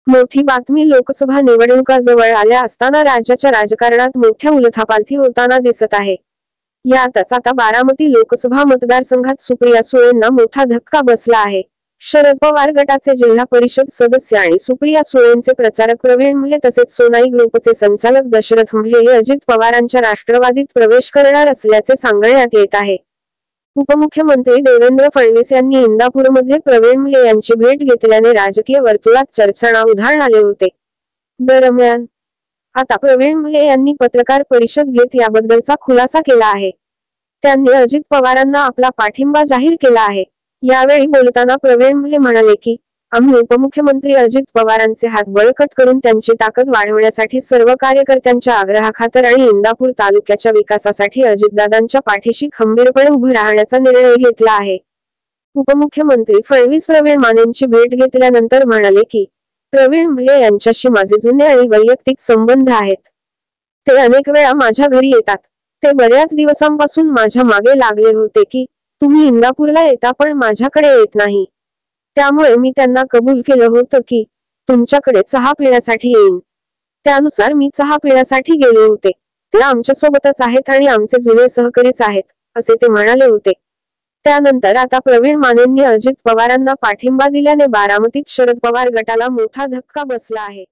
मोठी बातमी लोकसभा निवडणुका जवळ आल्या असताना राज्याच्या राजकारणात मोठ्या उलथापालथी होताना दिसत आहे. यातच आता बारामती लोकसभा मतदारसंघात सुप्रिया सुळेंना मोठा धक्का बसला आहे. शरद पवार गटाचे जिल्हा परिषद सदस्य आणि सुप्रिया सुळेंचे प्रचारक प्रवीण म्हे तसेच सोनाई ग्रुपचे संचालक दशरथ म्हे अजित पवारांच्या राष्ट्रवादीत प्रवेश करणार असल्याचे सांगण्यात येत आहे. उपमुख्यमंत्री देवेंद्र फडणवीस यांनी इंदापूरमध्ये प्रवीण म्हे यांची भेट घेतल्याने राजकीय वर्तुळात चर्चांना उधाण आले होते. दरम्यान आता प्रवीण म्हे यांनी पत्रकार परिषद घेत याबद्दलचा खुलासा केला आहे. त्यांनी अजित पवारांना आपला पाठिंबा जाहीर केला आहे. यावेळी बोलताना प्रवीण म्हे म्हणाले की, आम्ही उपमुख्यमंत्री अजित पवारांचे हात बळकट करून त्यांची ताकद वाढवण्यासाठी सर्व कार्यकर्त्यांच्या आग्रहाखातर आणि इंदापूर तालुक्याच्या विकासासाठी अजितदादांच्या पाठीशी खंबीरपणे उभं राहण्याचा निर्णय घेतला आहे. उपमुख्यमंत्री फडणवीस प्रवीण मानेंची भेट घेतल्यानंतर म्हणाले की, प्रवीण म्हे यांच्याशी माझे जुने आणि वैयक्तिक संबंध आहेत. ते अनेक वेळा माझ्या घरी येतात. ते बऱ्याच दिवसांपासून माझ्या मागे लागले होते की, तुम्ही इंदापूरला येता पण माझ्याकडे येत नाही. त्यामुळे मी त्यांना कबूल केलं होतं की, तुमच्याकडे चहा पिण्यासाठी येईन. त्यानुसार मी चहा पिण्यासाठी गेले होते. ते आमच्यासोबतच आहेत आणि आमचे जुने सहकारीच आहेत, असे ते म्हणाले होते. त्यानंतर आता प्रवीण मानेंनी अजित पवारांना पाठिंबा दिल्याने बारामतीत शरद पवार गटाला मोठा धक्का बसला आहे.